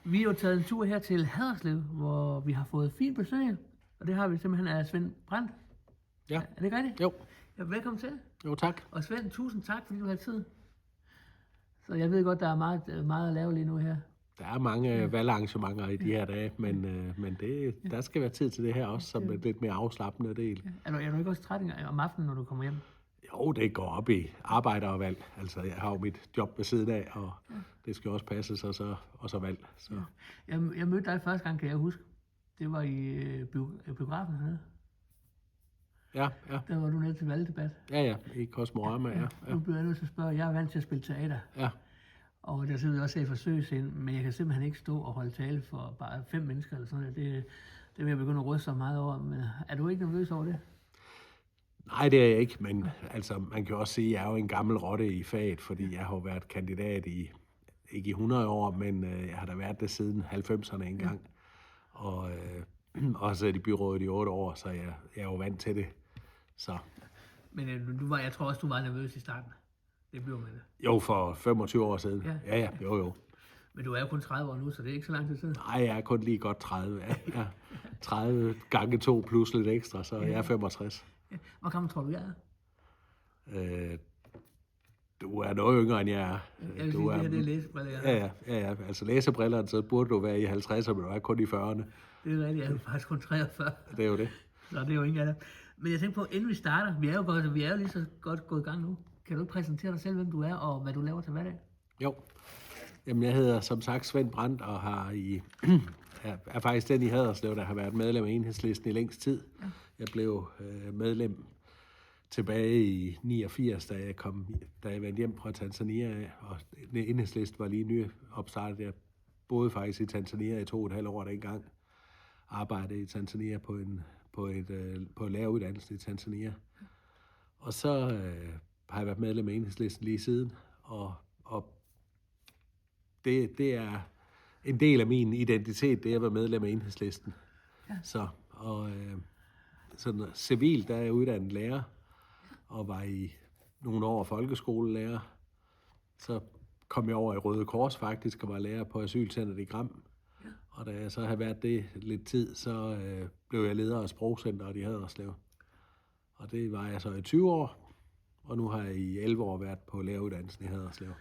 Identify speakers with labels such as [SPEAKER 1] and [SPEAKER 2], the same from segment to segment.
[SPEAKER 1] vi er jo taget en tur her til Haderslev, hvor vi har fået fint besøg. Og det har vi simpelthen af Svend Brandt.
[SPEAKER 2] Ja.
[SPEAKER 1] Er det ikke rigtigt?
[SPEAKER 2] Jo.
[SPEAKER 1] Ja, velkommen til.
[SPEAKER 2] Jo, tak.
[SPEAKER 1] Og Svend, tusind tak, fordi du har tid. Så jeg ved godt, der er meget at lave lige nu her.
[SPEAKER 2] Der er mange valgarrangementer i de her dage, men der skal være tid til det her også, som er lidt mere afslappende del.
[SPEAKER 1] Er du ikke også træt om aftenen, når du kommer hjem?
[SPEAKER 2] Jo, det går op i arbejde og valg. Altså, jeg har jo mit job ved siden af, og det skal også passes, og så valg. Så.
[SPEAKER 1] Ja. Jeg mødte dig første gang, kan jeg huske. Det var i biografen hernede.
[SPEAKER 2] Ja.
[SPEAKER 1] Der var du nede til valgdebat.
[SPEAKER 2] Ja, i Kosmorama, ja.
[SPEAKER 1] Nu bliver jeg nødt til at spørge, jeg er vant til at spille teater.
[SPEAKER 2] Ja.
[SPEAKER 1] Og der sidder også i forsøgssind, men jeg kan simpelthen ikke stå og holde tale for bare 5 mennesker eller sådan noget. Det vil jeg begynde at ryste så meget over. Men er du ikke nervøs over det?
[SPEAKER 2] Nej, det er jeg ikke, men altså, man kan også sige, at jeg er jo en gammel rotte i faget, fordi jeg har været kandidat ikke i 100 år, men jeg har da været det siden 90'erne engang. Og også i byrådet i 8 år, så jeg er jo vant til det. Så.
[SPEAKER 1] Men jeg tror også, du var nervøs i starten. Det blev man det.
[SPEAKER 2] Jo, for 25 år siden. Ja, jo.
[SPEAKER 1] Men du er jo kun 30 år nu, så det er ikke så lang tid siden.
[SPEAKER 2] Nej, jeg er kun lige godt 30. Ja. 30 gange 2 plus lidt ekstra, så jeg er 65.
[SPEAKER 1] Ja. Hvor gammel tror du, jeg er?
[SPEAKER 2] Du er noget yngre, end jeg er.
[SPEAKER 1] Jeg vil sige, det her det er læsebriller.
[SPEAKER 2] Ja. Altså læsebrillerne, så burde du være i 50'erne, men du er kun i 40'erne.
[SPEAKER 1] Det er rigtigt, jeg er faktisk kun 43.
[SPEAKER 2] Det er jo det.
[SPEAKER 1] Så det er jo ingen af det. Men jeg tænker på, inden vi starter, vi er jo lige så godt gået i gang nu. Kan du ikke præsentere dig selv, hvem du er, og hvad du laver til hverdag?
[SPEAKER 2] Jo. Jamen, jeg hedder som sagt Svend Brandt, og er faktisk den i Haderslev, der har været medlem af Enhedslisten i længst tid. Ja. Jeg blev medlem tilbage i 89, da jeg vendte hjem fra Tanzania, og Enhedslisten var lige nyopstartet. Jeg boede faktisk i Tanzania i 2,5 år dengang. Arbejdede i Tanzania på læreruddannelsen i Tanzania. Og så har jeg været medlem af Enhedslisten lige siden, og det er en del af min identitet, det er at være medlem af Enhedslisten. Ja. Så, sådan civilt, der er jeg uddannet lærer, og var i nogle år folkeskolelærer. Så kom jeg over i Røde Kors faktisk, og var lærer på asylcentret i Gram. Ja. Og da jeg så havde været det lidt tid, så blev jeg leder af sprogcentret i Haderslev. Og det var jeg så i 20 år, og nu har jeg i 11 år været på læreruddannelsen i Haderslev.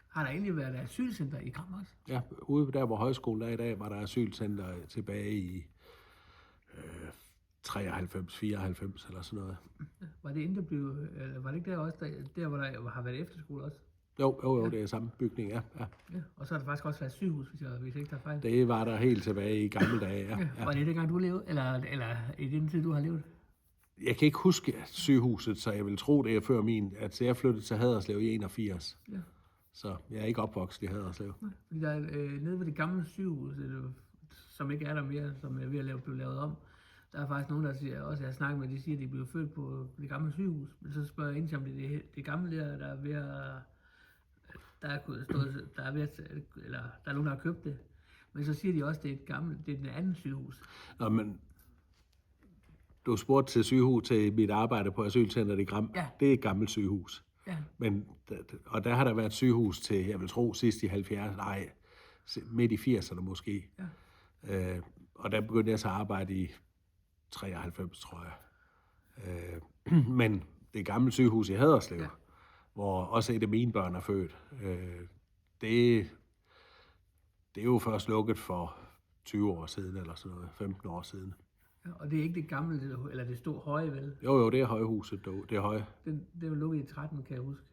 [SPEAKER 1] Har der egentlig været et asylcenter i Gram også?
[SPEAKER 2] Ja, ude der, hvor højskolen er i dag, var der asylcenter tilbage i 93, 94 eller sådan noget.
[SPEAKER 1] Var det inden eller var det ikke der også, der hvor der har været efterskole også?
[SPEAKER 2] Jo, det er samme bygning, ja.
[SPEAKER 1] Og så har der faktisk også været sygehus, hvis ikke der er fejl.
[SPEAKER 2] Det var der helt tilbage i gamle dage, ja.
[SPEAKER 1] Var det dengang du levede, eller i den tid du har levet?
[SPEAKER 2] Jeg kan ikke huske sygehuset, så jeg vil tro, det er før at jeg flyttede til Haderslev i 81. Ja. Så jeg er ikke opvokset i Haderslev.
[SPEAKER 1] Fordi der er nede ved det gamle sygehus, som ikke er der mere, som er ved at blive lavet om. Der er faktisk nogen, der siger, også jeg har snakket med, de siger, at de blev født på det gamle sygehus. Men så spørger jeg ind til, om det er det gamle der er ved at... Der er nogen, der har købt det. Men så siger de også, at det er den anden sygehus.
[SPEAKER 2] Nå, men du spurgte til sygehus til mit arbejde på asylcentret i Gram. Ja. Det er et gammelt sygehus. Ja. Og der har der været sygehus til, jeg vil tro, sidst i 70'erne, midt i 80'erne måske. Ja. Og der begyndte jeg så at arbejde i 93, tror jeg. Men det gamle sygehus i Haderslev, hvor også et af mine børn er født, det er jo først lukket for 20 år siden, eller sådan noget, 15 år siden.
[SPEAKER 1] Ja, og det er ikke det gamle, eller det stod høje, vel?
[SPEAKER 2] Jo, det er højhuset, det er høje.
[SPEAKER 1] Det er jo lukket i 13, kan jeg huske.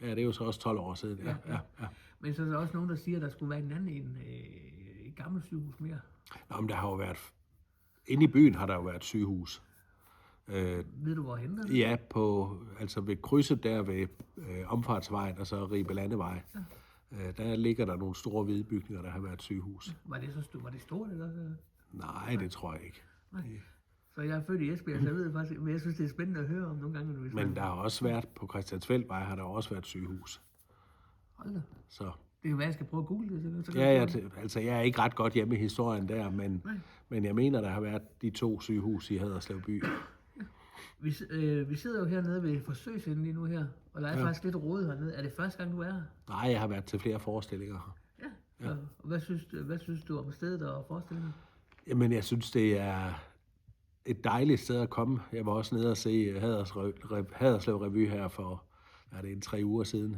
[SPEAKER 2] Ja, det er jo så også 12 år siden, ja.
[SPEAKER 1] Men så er der også nogen, der siger, at der skulle være en anden et gammelt sygehus mere.
[SPEAKER 2] Nå, men der har jo været... Inde i byen har der jo været et sygehus.
[SPEAKER 1] Ved du, hvor henter det?
[SPEAKER 2] Ja, altså ved krydset der ved Omfartsvejen og så Ribe Landevej. Ja. Der ligger der nogle store hvide bygninger, der har været et sygehus.
[SPEAKER 1] Var det stort, eller?
[SPEAKER 2] Nej, det tror jeg ikke. Nej.
[SPEAKER 1] Så jeg er født i Esbjerg, så jeg ved det faktisk, men jeg synes, det er spændende at høre om nogle gange.
[SPEAKER 2] Men der har også været, på Christiansfeldvej har der også været et sygehus.
[SPEAKER 1] Hold da.
[SPEAKER 2] Så.
[SPEAKER 1] Det kan være, jeg skal prøve at google det.
[SPEAKER 2] Altså jeg er ikke ret godt hjemme i historien der, men jeg mener, der har været de 2 sygehus i Haderslev by. Ja.
[SPEAKER 1] Vi sidder jo hernede ved forsøgsenden lige nu her, og der er faktisk lidt rodet hernede. Er det første gang, du er her?
[SPEAKER 2] Nej, jeg har været til flere forestillinger.
[SPEAKER 1] Ja. Hvad synes du om stedet og forestillingen?
[SPEAKER 2] Jamen, jeg synes, det er et dejligt sted at komme. Jeg var også nede og se Haderslev Revy her for, det en 3 uger siden.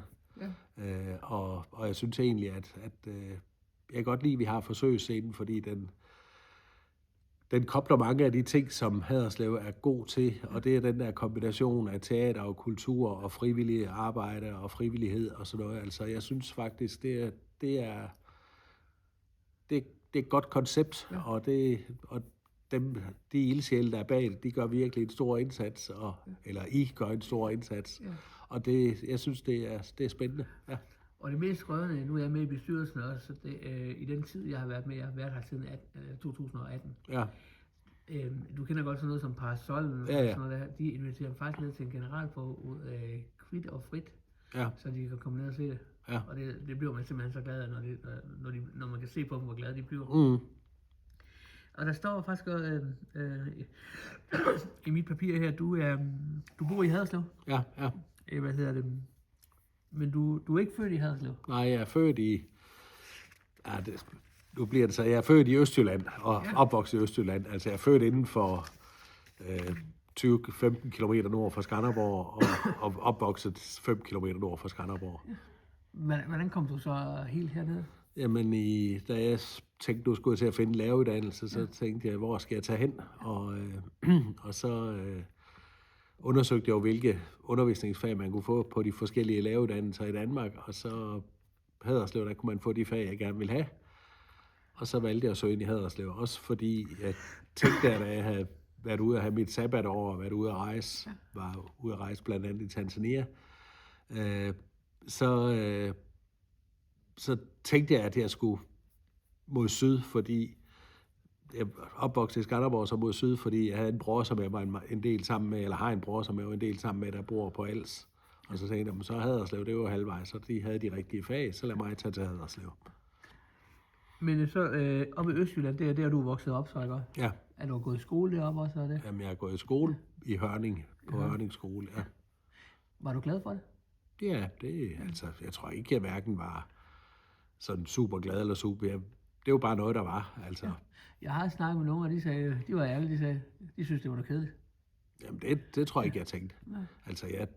[SPEAKER 2] Ja. Og jeg synes egentlig, at jeg kan godt lide, at vi har forsøgsscenen, fordi den kobler mange af de ting, som Haderslev er god til, og det er den der kombination af teater og kultur og frivillige arbejde og frivillighed og sådan noget. Altså, jeg synes faktisk, det er et godt koncept, ja. og de ildsjæle, der er bag, de gør virkelig en stor indsats, eller I gør en stor indsats, ja. Og jeg synes, det er spændende. Ja.
[SPEAKER 1] Og det mest rørende, nu er jeg med i bestyrelsen også, i den tid, jeg har været med, jeg har været her siden 2018. Ja. Du kender godt sådan noget som Parasollen, og sådan noget der. De inviterer faktisk ned til en generalforråd, kvit og frit, så de kan komme ned og se det. Ja. Og det bliver man simpelthen så glad af, når man kan se på dem, hvor glade de bliver. Mm. Og der står faktisk i mit papir her, du bor i Haderslev. Ja. Hvad hedder det? Men du er ikke født i Haderslev? Nej, jeg er født i...
[SPEAKER 2] Nu bliver det så. Jeg er født i Østjylland og opvokset i Østjylland. Altså, jeg er født inden for 20-15 kilometer nord for Skanderborg og opvokset 5 kilometer nord for Skanderborg. Ja.
[SPEAKER 1] Hvordan kom du så helt hernede?
[SPEAKER 2] Jamen, da jeg tænkte, nu skulle jeg til at finde en læreruddannelse, så tænkte jeg, hvor skal jeg tage hen? Og så undersøgte jeg jo, hvilke undervisningsfag man kunne få på de forskellige læreruddannelser i Danmark, og så Haderslev, der kunne man få de fag, jeg gerne ville have. Og så valgte jeg at søge ind i Haderslev, også fordi jeg tænkte, at jeg havde været ude at have mit sabbatår og været ude at rejse, var ude at rejse blandt andet i Tanzania, så tænkte jeg, at jeg skulle mod syd, fordi jeg opvoksede i Skanderborg, så mod syd, fordi jeg havde en bror, som jeg var en del sammen med, eller har en bror, som jeg var en del sammen med, der bor på Als. Og så tænkte jeg, så Haderslev, det var halvvejs, så de havde de rigtige fag, så lad mig tage til Haderslev.
[SPEAKER 1] Men så oppe i Østjylland, det er der, du er vokset op, så ikke? Ja. Er du gået i skole deroppe også, er det?
[SPEAKER 2] Jamen, jeg har gået i skole i Hørning, på Hørning skole, ja.
[SPEAKER 1] Var du glad for det?
[SPEAKER 2] Ja, altså, jeg tror ikke, jeg hverken var sådan super glad eller super. Det var bare noget, der var, altså. Ja.
[SPEAKER 1] Jeg har snakket med nogle, og de var ærlige, de synes, det var noget kedeligt.
[SPEAKER 2] Jamen, det tror jeg ikke, jeg tænkte. Nej. Altså,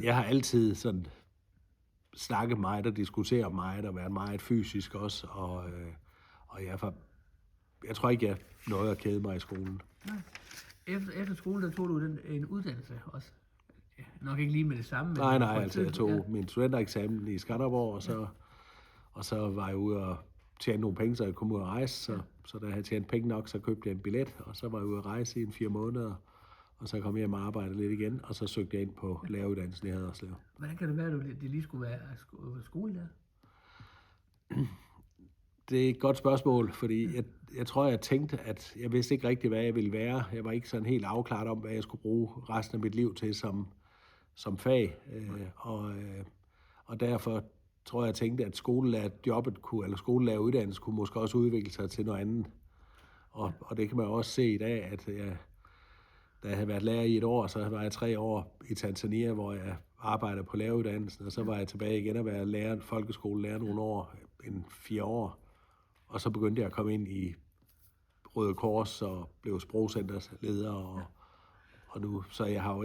[SPEAKER 2] jeg har altid sådan snakket meget og diskuteret meget og været meget fysisk også, og jeg tror ikke, jeg nåede at kede mig i skolen.
[SPEAKER 1] Nej. Efter skole, der tog du en uddannelse også? Ja, nok ikke lige med det samme.
[SPEAKER 2] Nej, altså jeg tog min studentereksamen i Skanderborg, og så var jeg ude og tjene nogle penge, så jeg kom ud og rejse, så da jeg havde tjent penge nok, så købte jeg en billet, og så var jeg ude at rejse i 4 måneder, og så kom jeg hjem og arbejdede lidt igen, og så søgte jeg ind på læreruddannelsen i Haderslev.
[SPEAKER 1] Hvordan kan det være, at det lige skulle være skole der?
[SPEAKER 2] Det er et godt spørgsmål, fordi jeg tror, jeg tænkte, at jeg vidste ikke rigtigt, hvad jeg ville være. Jeg var ikke sådan helt afklaret om, hvad jeg skulle bruge resten af mit liv til som fag, og derfor tror jeg tænkte, at skolelæreruddannelse kunne måske også udvikle sig til noget andet. Og det kan man også se i dag, at da jeg havde været lærer i 1 år, så var jeg 3 år i Tanzania, hvor jeg arbejdede på læreruddannelsen, og så var jeg tilbage igen og være folkeskolelærer nogle år, 4 år. Og så begyndte jeg at komme ind i Røde Kors og blev sprogcentersleder, og nu, så jeg har jo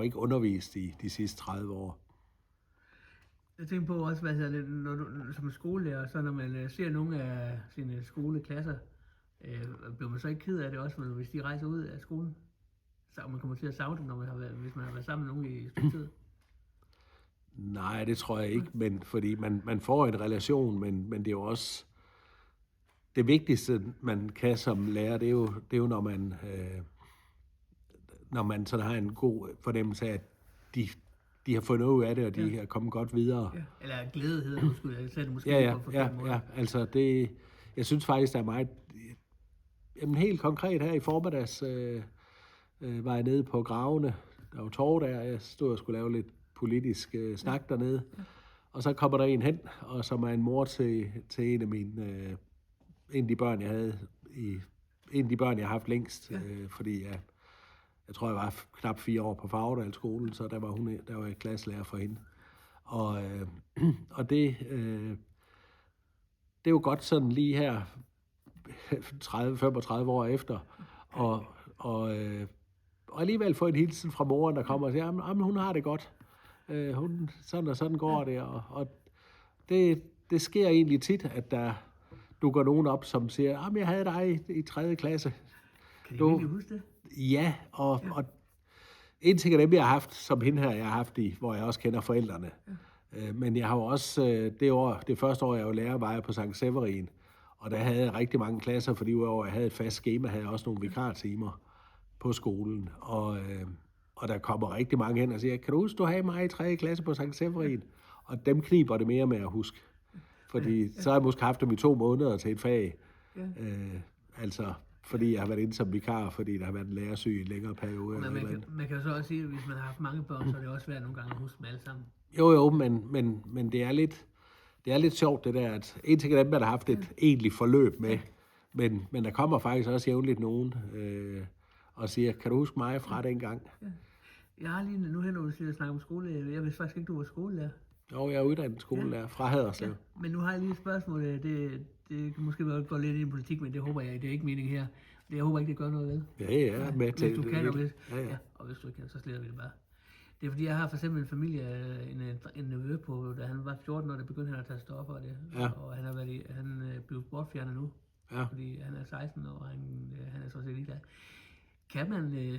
[SPEAKER 2] ikke undervist i de sidste 30 år.
[SPEAKER 1] Jeg tænker på også, når du som skolelærer, så når man ser nogle af sine skoleklasser, bliver man så ikke ked af det også, hvis de rejser ud af skolen? Så man kommer til at savne dem, hvis man har været sammen med nogen i studiet?
[SPEAKER 2] Nej, det tror jeg ikke, men fordi man får en relation, men det er jo også det vigtigste, man kan som lærer, det er jo når man sådan har en god fornemmelse af, at de har fundet ud af det, og de er kommet godt videre. Ja.
[SPEAKER 1] Eller glæde hedder det, skulle jeg sætte det måske på den måde.
[SPEAKER 2] Ja, altså det, jeg synes faktisk, der er meget, jamen helt konkret her i formiddags, var jeg nede på Gravene, der var torv der, jeg stod og skulle lave lidt politisk snak dernede, og så kommer der en hen, og som er en mor til en af mine, en af de børn, jeg havde, en af de børn, jeg har haft længst, fordi jeg tror, jeg var knap 4 år på Fagerdal-skolen, så der var jeg klasselærer for hende. Og det det er jo godt sådan lige her 30-35 år efter, og alligevel få en hilsen fra moren, der kommer og siger, jamen hun har det godt. Hun, sådan og sådan går det, og det sker egentlig tit, at der dukker nogen op, som siger, jamen jeg havde dig i 3. klasse.
[SPEAKER 1] Kan I virkelig huske det?
[SPEAKER 2] Ja, og en ting af dem, jeg har haft, som hende her, jeg har haft i, hvor jeg også kender forældrene. Men jeg har jo også, det første år, jeg var lærer, var jeg på Sankt Severin, og der havde jeg rigtig mange klasser, fordi udover jeg havde et fast schema, havde jeg også nogle vikartimer på skolen, og der kommer rigtig mange hen og siger, kan du huske, du havde mig i 3. klasse på Sankt Severin? Og dem kniber det mere med at huske, fordi så har jeg måske haft dem i 2 måneder til et fag, altså fordi jeg har været inde som vikar, fordi der har været en lærersyg i en længere periode.
[SPEAKER 1] Men man kan jo så også sige, at hvis man har haft mange børn, så er det også svært nogle gange at huske dem alle sammen.
[SPEAKER 2] Jo, men det er lidt sjovt det der, at en ting af dem, der har haft et egentligt forløb med, men der kommer faktisk også jævnligt nogen og siger, kan du huske mig fra dengang?
[SPEAKER 1] Ja. Jeg har lige nu hen, når du siger at snakke om skole, jeg vidste faktisk ikke, du var skolelærer.
[SPEAKER 2] Jo, jeg er uddannet skolelærer fra Haderslev. Ja.
[SPEAKER 1] Men nu har jeg lige et spørgsmål, det kan måske gå lidt ind i politik, men det håber jeg, det er ikke meningen her. Jeg håber ikke, det gør noget vel.
[SPEAKER 2] Ja, med til.
[SPEAKER 1] Hvis du kan, og hvis du ikke kan, så sletter vi det bare. Det er fordi, jeg har for eksempel en familie, en nevø på, da han var 14 år, der begyndte han at tage stoffer af det. Ja. Og han blev bortfjernet nu, fordi han er 16 år, og han er så set ligeglad. Kan man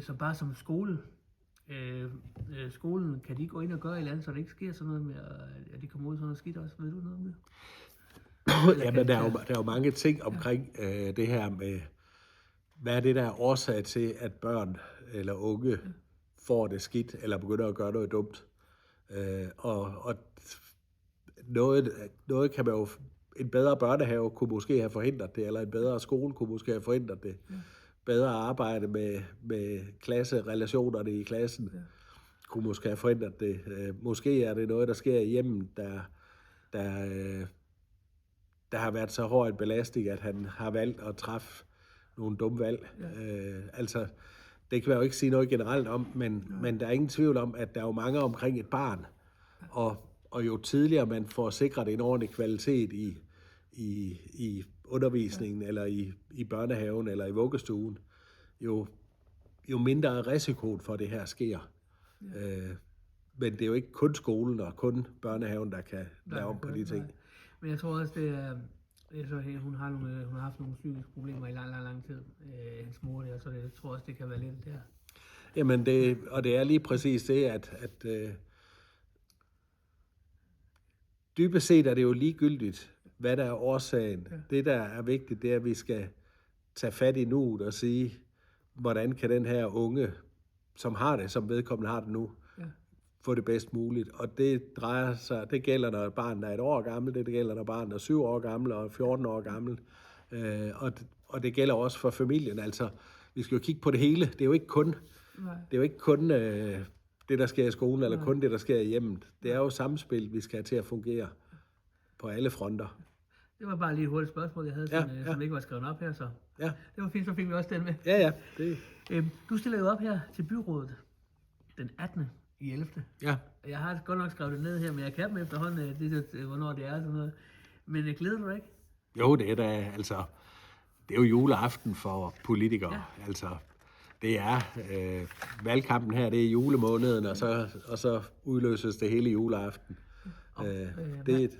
[SPEAKER 1] så bare som skolen, kan de gå ind og gøre et eller andet, så det ikke sker sådan noget med, at de kommer ud sådan noget skidt også? Ved du noget om det?
[SPEAKER 2] Jamen, der er jo mange ting omkring det her med, hvad er det, der er årsag til, at børn eller unge får det skidt, eller begynder at gøre noget dumt. Og noget kan man jo, en bedre børnehave kunne måske have forhindret det, eller en bedre skole kunne måske have forhindret det. Ja. Bedre arbejde med klasserelationerne i klassen kunne måske have forhindret det. Måske er det noget, der sker i hjemmet, der har været så hård en belastning, at han har valgt at træffe nogle dumme valg. Ja. Altså, det kan jeg jo ikke sige noget generelt om, men der er ingen tvivl om, at der er jo mange omkring et barn, og jo tidligere man får sikret en ordentlig kvalitet i undervisningen, eller i børnehaven, eller i vuggestuen, jo mindre er risikoen for, at det her sker. Ja. Men det er jo ikke kun skolen og kun børnehaven, der kan lave om på de ting.
[SPEAKER 1] Nej. Men jeg tror også, det er så hun har haft nogle psykiske problemer i lang tid, hendes mor der, så jeg tror også, det kan være lidt der.
[SPEAKER 2] Jamen, det er lige præcis det, at dybest set er det jo ligegyldigt, hvad der er årsagen. Ja. Det, der er vigtigt, det er, at vi skal tage fat i nuet og sige, hvordan kan den her unge, som har det, som vedkommende har det nu, få det bedst muligt. Og det gælder, når et barn er 1 år gammel, det gælder, når barnet er 7 år gammel og 14 år gammel. Og det gælder også for familien. Altså, vi skal jo kigge på det hele. Det er jo ikke kun det, der sker i skolen, eller kun det, der sker i hjemmet. Det er jo samspil, vi skal have til at fungere på alle fronter.
[SPEAKER 1] Det var bare lige et hurtigt spørgsmål, jeg havde, som ikke var skrevet op her, så det var fint, så fik vi også den med.
[SPEAKER 2] Ja.
[SPEAKER 1] Du stiller jo op her til byrådet den 18. i 11.
[SPEAKER 2] Ja.
[SPEAKER 1] Jeg har godt nok skrevet det ned her, men jeg kan dem efterhånden, hvornår det er og sådan noget. Men jeg glæder du ikke?
[SPEAKER 2] Jo, det er da, altså, det er jo juleaften for politikere. Ja. Altså, det er valgkampen her, det er julemåneden, og så udløses det hele juleaften. Det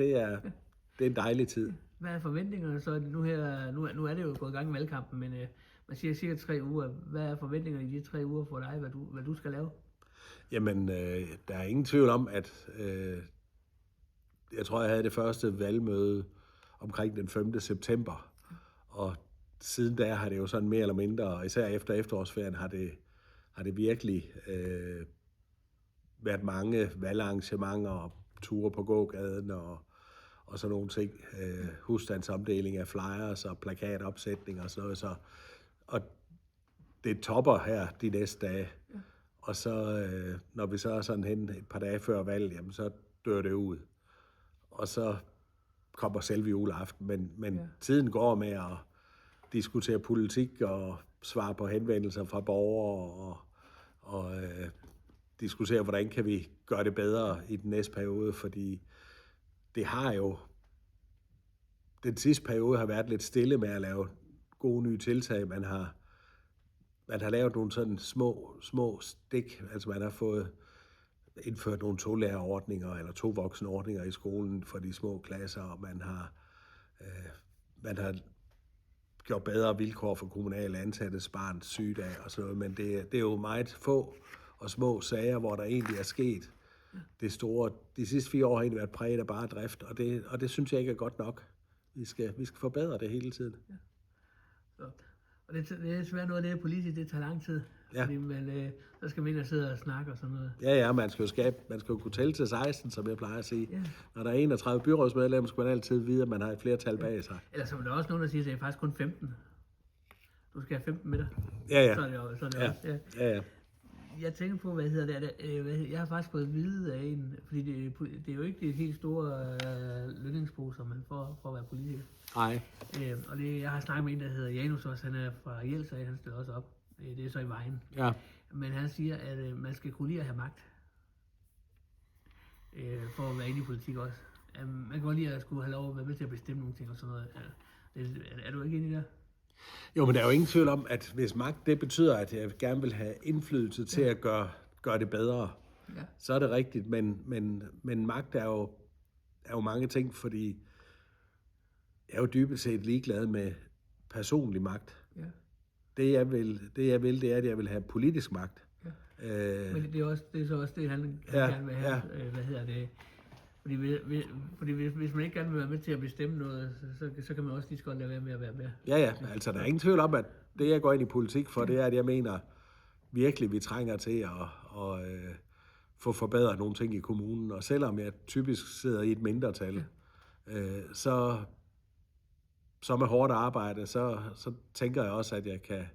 [SPEAKER 2] er en dejlig tid.
[SPEAKER 1] Hvad er forventningerne så? Nu er det jo gået i gang med valgkampen, men man siger cirka 3 uger. Hvad er forventningerne i de 3 uger for dig, hvad du skal lave?
[SPEAKER 2] Jamen, der er ingen tvivl om, at jeg tror, jeg havde det første valgmøde omkring den 5. september, og siden da har det jo sådan mere eller mindre, og især efter efterårsferien, har det virkelig været mange valgarrangementer og ture på gågaden og sådan nogle ting. Husstandsomdeling af flyers og plakatopsætning og sådan noget. Og det topper her de næste dage. Ja. Og så, når vi så er sådan hen et par dage før valg, jamen så dør det ud. Og så kommer selve juleaften. Men tiden går med at diskutere politik og svare på henvendelser fra borgere og diskutere, hvordan kan vi gøre det bedre i den næste periode, fordi det har jo den sidste periode har været lidt stille med at lave gode nye tiltag. Man har lavet nogle sådan små stik, altså man har fået indført nogle tolærerordninger eller tovoksenordninger i skolen for de små klasser, og man har gjort bedre vilkår for kommunale ansattes barns sygedag og sådan noget, men det er jo meget få og små sager, hvor der egentlig er sket det store. De sidste 4 år har egentlig været præget af bare drift, og det synes jeg ikke er godt nok. Vi skal forbedre det hele tiden.
[SPEAKER 1] Ja. Og det er svært noget af det politisk, det tager lang tid.
[SPEAKER 2] Ja.
[SPEAKER 1] Fordi så skal man ind og sidde og snakke og sådan noget.
[SPEAKER 2] Ja, man skal jo kunne tælle til 16, som jeg plejer at sige. Ja. Når der er 31 byrådsmedlemmer, skal man altid vide, at man har et flertal bag sig.
[SPEAKER 1] Eller så er der også nogen, der siger, at det er faktisk kun 15. Du skal have 15 med dig.
[SPEAKER 2] Ja.
[SPEAKER 1] Så er det også.
[SPEAKER 2] Ja.
[SPEAKER 1] Jeg tænker på, jeg har faktisk fået at vide af en, fordi det er jo ikke det helt store lønningsposer, man får for at være politiker.
[SPEAKER 2] Nej.
[SPEAKER 1] Og jeg har snakket med en, der hedder Janus også, han er fra Jelsag, han stiller også op. Det er så i Vejen.
[SPEAKER 2] Ja.
[SPEAKER 1] Men han siger, at man skal kunne lide at have magt. For at være inde i politik også. Man kan godt lide at skulle have lov at være med til at bestemme nogle ting og sådan noget. Er du ikke enig i det? Jo,
[SPEAKER 2] men der er jo ingen tvivl om, at hvis magt, det betyder, at jeg gerne vil have indflydelse til at gøre det bedre, så er det rigtigt. Men magt er jo mange ting, fordi jeg er jo dybest set ligeglad med personlig magt. Ja. Det jeg vil, det er, at jeg vil have politisk magt.
[SPEAKER 1] Ja. Men det er så også det, han gerne vil have. Hvad hedder det? Fordi hvis man ikke gerne vil være med til at bestemme noget, så kan man også lige så godt lade være med at være med.
[SPEAKER 2] Ja, altså der er ingen tvivl om, at det jeg går ind i politik for, det er, at jeg mener virkelig, vi trænger til at få forbedret nogle ting i kommunen. Og selvom jeg typisk sidder i et mindretal, så med hårdt arbejde, så tænker jeg også, at jeg kan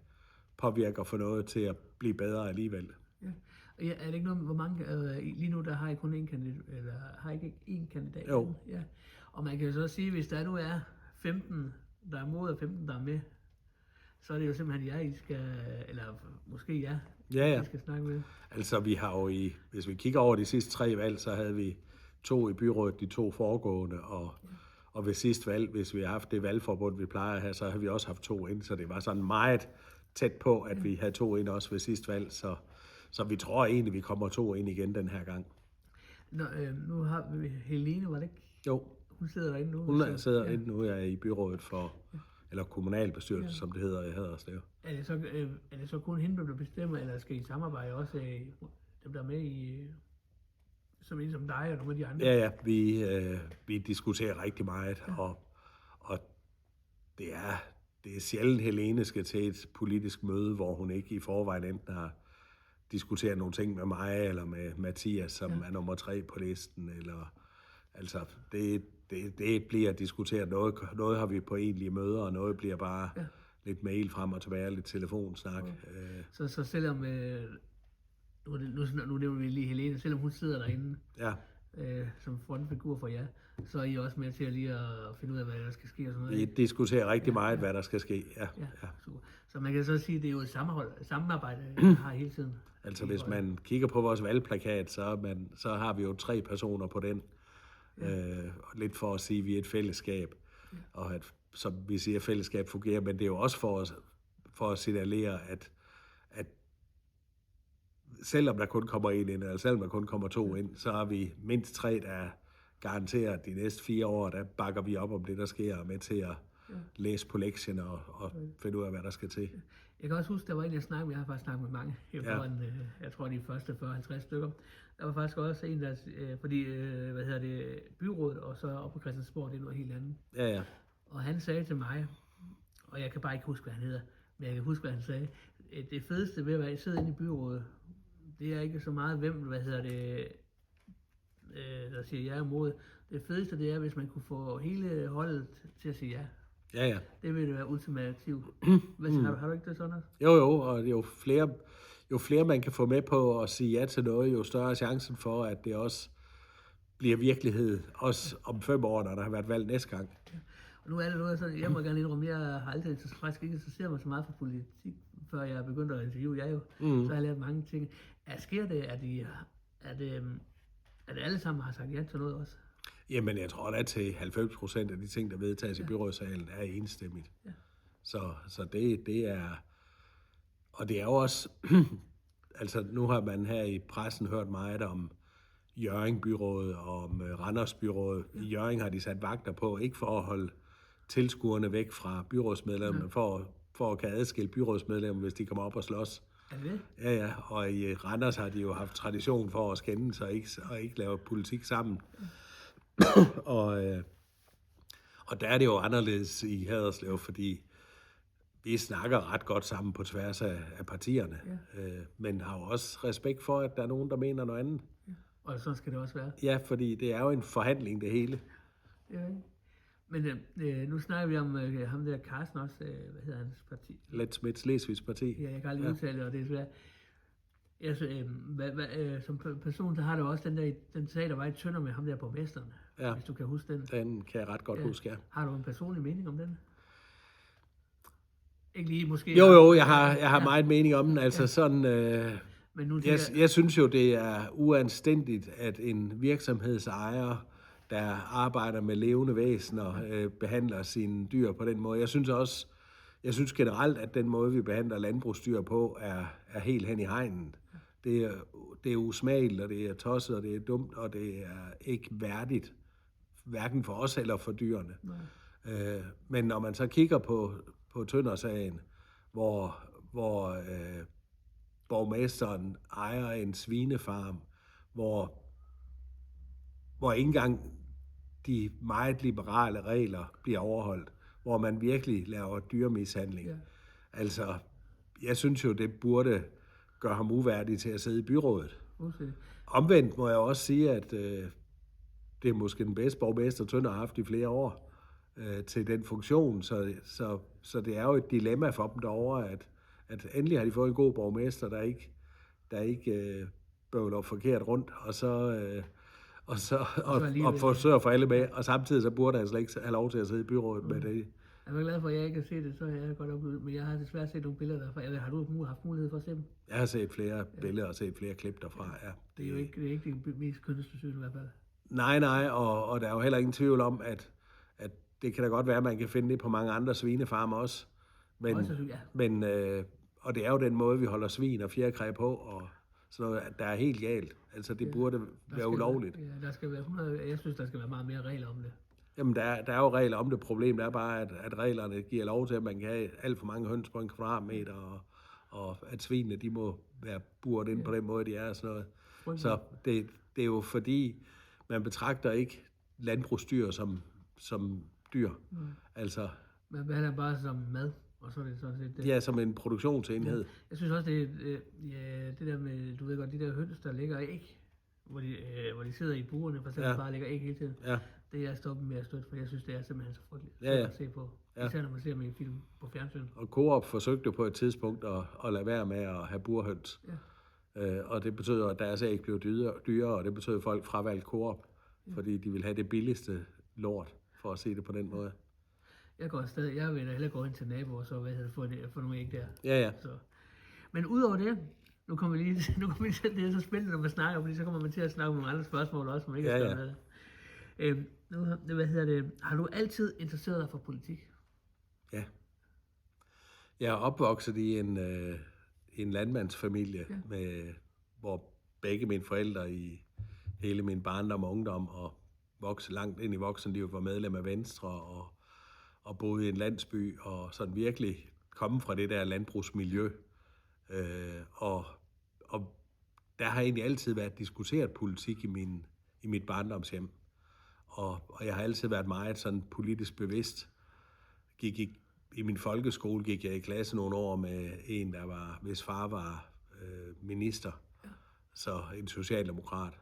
[SPEAKER 2] påvirke og få noget til at blive bedre alligevel.
[SPEAKER 1] Ja, er det ikke noget, hvor mange, lige nu der har jeg kun én kandidat, eller har ikke én kandidat?
[SPEAKER 2] Jo.
[SPEAKER 1] Ja. Og man kan jo så sige, hvis der nu er 15, der er mod og 15, der er med, så er det jo simpelthen I skal, eller måske I skal snakke med.
[SPEAKER 2] Altså vi har jo hvis vi kigger over de sidste 3 valg, så havde vi 2 i byrådet, de 2 foregående, og ved sidste valg, hvis vi har haft det valgforbund, vi plejer at have, så har vi også haft 2 ind, så det var sådan meget tæt på, at vi havde 2 ind også ved sidste valg, så vi tror egentlig, vi kommer 2 ind igen den her gang.
[SPEAKER 1] Nu har vi Helene, var det ikke?
[SPEAKER 2] Jo.
[SPEAKER 1] Hun sidder derinde nu?
[SPEAKER 2] Hun sidder inde nu, jeg er i byrådet for, eller kommunalbestyrelse, som det hedder i Haderslev.
[SPEAKER 1] Er det så kun hende, der bestemmer, eller skal I samarbejde også dem, der er med i, som en som dig og nogle af de andre?
[SPEAKER 2] Ja, vi diskuterer rigtig meget, og det er sjældent, Helene skal til et politisk møde, hvor hun ikke i forvejen enten har diskuteret nogle ting med mig, eller med Mathias, som er nummer 3 på listen, eller altså, det bliver diskuteret. Noget har vi på egentlige møder, og noget bliver bare lidt mail frem og tilbage, lidt telefonsnak.
[SPEAKER 1] Så selvom, nu nævner vi lige Helene, selvom hun sidder derinde, som frontfigur for jer, så er I også med til at lige at finde ud af, hvad der skal ske og sådan noget?
[SPEAKER 2] Vi diskuterer rigtig meget, hvad der skal ske,
[SPEAKER 1] super. Så man kan så sige, at det er jo et samarbejde, der har hele tiden.
[SPEAKER 2] Altså hvis man kigger på vores valgplakat, så har vi jo 3 personer på den. Lidt for at sige, at vi er et fællesskab, og at, som vi siger, fællesskab fungerer, men det er jo også for at signalere, at selvom der kun kommer 1 ind, eller selvom der kun kommer 2 ind, så har vi mindst 3, der garanterer, at de næste 4 år, der bakker vi op om det, der sker, og med til at læse på lektien og finde ud af, hvad der skal til.
[SPEAKER 1] Jeg kan også huske, der var en, jeg snakkede med, jeg har faktisk snakket med mange, jeg tror de første 40-50 stykker. Der var faktisk også en, der, fordi, byrådet og så op på Christiansborg, det er noget helt andet.
[SPEAKER 2] Ja.
[SPEAKER 1] Og han sagde til mig, og jeg kan bare ikke huske, hvad han hedder, men jeg kan huske, hvad han sagde. Det fedeste ved at sidde inde i byrådet, det er ikke så meget, der siger ja imod. Det fedeste, det er, hvis man kunne få hele holdet til at sige ja.
[SPEAKER 2] Ja.
[SPEAKER 1] Det vil være ultimativt. Har du ikke det sådan også?
[SPEAKER 2] Jo, og jo flere man kan få med på at sige ja til noget, jo større er chancen for, at det også bliver virkelighed, også om 5 år, når der har været valg næste gang.
[SPEAKER 1] Ja. Og nu er det noget sådan, jeg må gerne indrømme, jeg har aldrig faktisk ikke interesseret mig så meget for politik, før jeg begyndte at interviewe jer jo. Så har jeg lært mange ting. Sker det, at det alle sammen har sagt ja til noget også?
[SPEAKER 2] Jamen, jeg tror da til 90% af de ting, der vedtages i byrådssalen, er enstemmigt. Ja. Så det er... Og det er jo også... altså, nu har man her i pressen hørt meget om Hjørring byrådet og om Randers byrådet. I Hjørring har de sat vagter på, ikke for at holde tilskuerne væk fra byrådsmedlemmerne, for at kan adskille byrådsmedlemmer, hvis de kommer op og slås.
[SPEAKER 1] Er det?
[SPEAKER 2] Ja, og i Randers har de jo haft tradition for at skændes og ikke lave politik sammen. Og der er det jo anderledes i Haderslev, fordi vi snakker ret godt sammen på tværs af partierne, men har jo også respekt for, at der er nogen, der mener noget andet.
[SPEAKER 1] Ja. Og sådan skal det også være.
[SPEAKER 2] Ja, fordi det er jo en forhandling, det hele.
[SPEAKER 1] Ja. Men nu snakker vi om ham der Carsten også, hvad hedder hans parti?
[SPEAKER 2] Leth Smith Slesvigs parti.
[SPEAKER 1] Ja, jeg kan aldrig udtale det, og det er svært. Altså, som person, så har du også den sag, der var i Tønder med ham der borgmesteren, hvis du kan huske den.
[SPEAKER 2] Den kan jeg ret godt huske, ja.
[SPEAKER 1] Har du en personlig mening om den? Ikke lige måske?
[SPEAKER 2] Jo, jeg har meget mening om den. Altså sådan,
[SPEAKER 1] men nu
[SPEAKER 2] jeg synes jo, det er uanstændigt, at en virksomhedsejer, der arbejder med levende væsener, behandler sine dyr på den måde. Jeg synes generelt, at den måde, vi behandler landbrugsdyr på, er helt hen i hegnen. Det er usmageligt, og det er tosset, og det er dumt, og det er ikke værdigt, hverken for os eller for dyrene. Men når man så kigger på Tønder-sagen, hvor borgmesteren ejer en svinefarm, hvor ikke engang de meget liberale regler bliver overholdt, hvor man virkelig laver dyremishandling. Ja. Altså, jeg synes jo, det burde gøre ham uværdig til at sidde i byrådet.
[SPEAKER 1] Okay.
[SPEAKER 2] Omvendt må jeg også sige, at det er måske den bedste borgmester, Tønder har haft i flere år til den funktion, så det er jo et dilemma for dem derovre, at endelig har de fået en god borgmester, der ikke bøvler forkert rundt, og forsøger for alle med, og samtidig så burde han slet ikke have lov til at sidde i byrådet med det.
[SPEAKER 1] Jeg er glad for, at jeg ikke har set det, så jeg godt oplevet, men jeg har desværre set nogle billeder derfra. Har du haft mulighed for at se dem?
[SPEAKER 2] Jeg har set flere billeder og set flere klip derfra, ja.
[SPEAKER 1] Det er jo ikke det mest kønneste syn i hvert fald.
[SPEAKER 2] Nej, og der er jo heller ingen tvivl om, at det kan da godt være, at man kan finde det på mange andre svinefarmer også. Men og det er jo den måde, vi holder svin og fjerkræ på, og sådan noget, der er helt galt. Altså, det burde være ulovligt.
[SPEAKER 1] Der skal være jeg synes, der skal være meget mere regler om det.
[SPEAKER 2] Jamen, der er jo regler om det. Problemet er bare, at reglerne giver lov til, at man kan have alt for mange høns på en kvadratmeter, og at svinene, de må være buret ind på den måde, de er og sådan noget. Så det er jo fordi, man betragter ikke landbrugsdyr som dyr. Altså,
[SPEAKER 1] man behandler bare som mad, og så er det sådan set det.
[SPEAKER 2] Ja, som en produktionsenhed.
[SPEAKER 1] Ja. Jeg synes også, det der med, du ved godt, de der høns, der ligger æg, hvor de sidder i burerne, for eksempel bare ligger æg hele tiden. Ja. Det er jeg stoppet med at støtte, for jeg synes, det er simpelthen så frygteligt at se på. Især når man ser min film på fjernsyn. Og
[SPEAKER 2] Coop forsøgte på et tidspunkt at lade være med at have burhøns. Ja. Og det betyder, at deres æg blev dyrere, og det betyder, at folk fravalgte Coop, fordi de vil have det billigste lort, for at se det på den måde.
[SPEAKER 1] Jeg vil hellere gå ind til naboer, så få nogle æg der.
[SPEAKER 2] Ja.
[SPEAKER 1] Så. Men udover det, nu kommer vi lige til, det er så spændende, når man snakker, fordi så kommer man til at snakke om nogle andre spørgsmål også, som ikke er spændende. Har du altid interesseret dig for politik?
[SPEAKER 2] Ja. Jeg er opvokset i en landmandsfamilie, hvor begge mine forældre i hele min barndom og ungdom, og vokset langt ind i voksenlivet, var medlem af Venstre, og boede i en landsby, og sådan virkelig komme fra det der landbrugsmiljø. Og der har egentlig altid været diskuteret politik i mit barndomshjem. Og jeg har altid været meget sådan politisk bevidst. I min folkeskole gik jeg i klasse nogle år med en, hvis far var minister, så en socialdemokrat.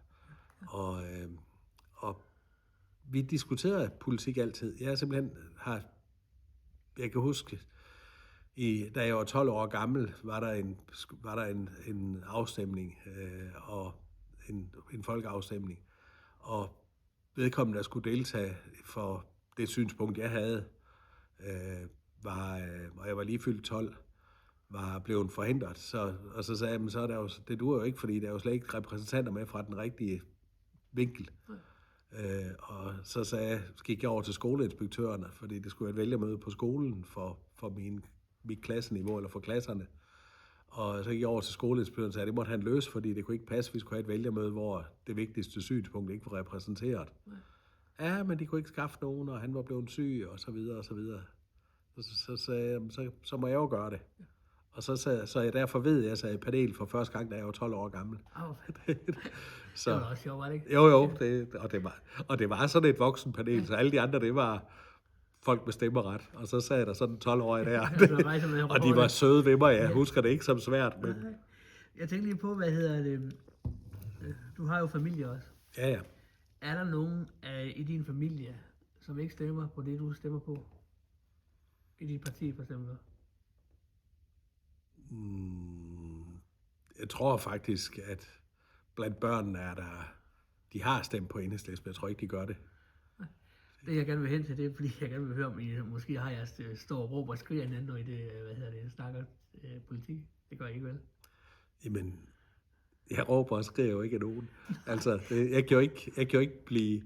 [SPEAKER 2] Og vi diskuterede politik altid. Jeg kan huske, da jeg var 12 år gammel, var der en afstemning, og en folkeafstemning, og vedkommende, der skulle deltage for det synspunkt, jeg havde, og jeg var lige fyldt 12, var blevet forhindret. Og så sagde jeg, så er der jo, det duer jo ikke, fordi der er jo slet ikke repræsentanter med fra den rigtige vinkel. Og så gik jeg over til skoleinspektørerne, fordi det skulle være et vælgermøde på skolen for mit klasseniveau, eller for klasserne. Og så gik jeg over til skoleinspektøren og sagde, at det måtte han løse, fordi det kunne ikke passe, at vi skulle have et vælgermøde, hvor det vigtigste synspunkt ikke var repræsenteret. Ja, men de kunne ikke skaffe nogen, og han var blevet syg, og så videre, og så videre. Så sagde jeg, så må jeg jo gøre det. Og så jeg derfor ved jeg, så jeg i panel for første gang, da jeg var 12 år gammel.
[SPEAKER 1] Så, det var også sjovt, var det ikke?
[SPEAKER 2] Jo, og det var sådan et voksenpanel, så alle de andre, det var folk med stemmeret. Og så sagde der sådan en 12-årig der. Og de var søde ved mig, jeg husker det ikke som svært. Men...
[SPEAKER 1] Jeg tænkte lige på, du har jo familie også.
[SPEAKER 2] Ja.
[SPEAKER 1] Er der nogen i din familie, som ikke stemmer på det, du stemmer på? I dit parti, for eksempel?
[SPEAKER 2] Jeg tror faktisk, at blandt børnene de har stemt på Enhedslisten, men jeg tror ikke, de gør det.
[SPEAKER 1] Det jeg gerne vil hen til, det er, fordi jeg gerne vil høre, om I måske har jeres står og råber og skriger hinanden, når I snakker politik. Det gør I ikke, vel?
[SPEAKER 2] Jamen, jeg råber og skriger jo ikke af nogen. Altså, jeg kan jo ikke blive...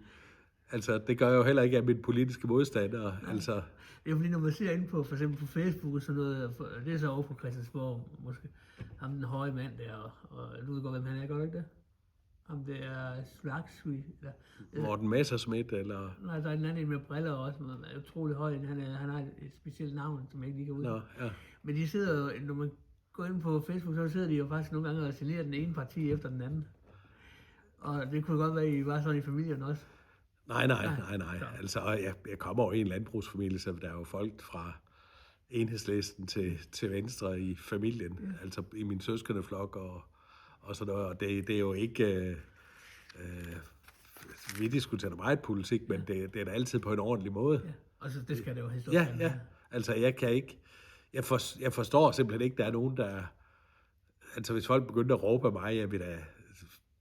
[SPEAKER 2] Altså, det gør jeg jo heller ikke af mine politiske modstandere. Altså...
[SPEAKER 1] Det er fordi, når man ser inde på, for eksempel på Facebook og sådan noget, det er så over på Christiansborg, måske, ham den høje mand der, og du ved godt, hvem han er, gør du ikke det? Ham det er Slagsby, eller...
[SPEAKER 2] Morten Messerschmidt, eller...
[SPEAKER 1] Nej, der er en anden med briller også, som er utrolig høj, han har et specielt navn, som jeg ikke lige kan ud.
[SPEAKER 2] Nå, ja.
[SPEAKER 1] Men de sidder jo, når man går ind på Facebook, så sidder de jo faktisk nogle gange og signerer den ene parti efter den anden. Og det kunne godt være, at I var sådan i familien også.
[SPEAKER 2] Nej. Altså, jeg kommer over i en landbrugsfamilie, så der er jo folk fra Enhedslisten til Venstre i familien. Ja. Altså i min søskendeflok og sådan noget. Og det er jo ikke... vi diskuterer meget politik, men det er da altid på en ordentlig måde.
[SPEAKER 1] Ja. Og så det skal det jo helst også.
[SPEAKER 2] Ja. Altså jeg forstår simpelthen ikke, der er nogen, der... Altså hvis folk begynder at råbe af mig, jeg vil da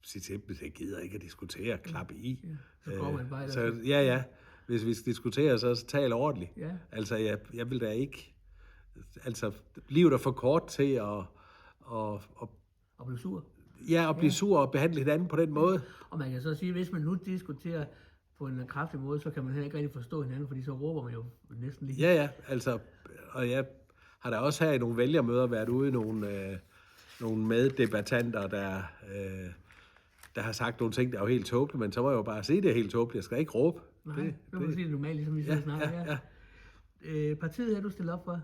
[SPEAKER 2] sige til dem, jeg gider ikke at diskutere, klappe i.
[SPEAKER 1] Ja. Så går man bare
[SPEAKER 2] så, ja. Hvis vi skal diskutere, så tal ordentligt.
[SPEAKER 1] Ja.
[SPEAKER 2] Altså, jeg vil da ikke... Altså, livet er for kort til at
[SPEAKER 1] blive sur.
[SPEAKER 2] Ja, at blive sur og behandle hinanden på den måde.
[SPEAKER 1] Og man kan så sige, hvis man nu diskuterer på en kraftig måde, så kan man heller ikke rigtig forstå hinanden, fordi så råber man jo næsten lige.
[SPEAKER 2] Ja, altså... Og jeg har da også her i nogle vælgermøder været ude i nogle meddebattanter, der har sagt nogle ting, der er jo helt tåbelige, men så må jeg jo bare sige, det er helt tåbeligt. Jeg skal ikke råbe.
[SPEAKER 1] Nej, det må du sige det normalt, ligesom vi sidder snakker. Ja. Partiet er du stillet op for?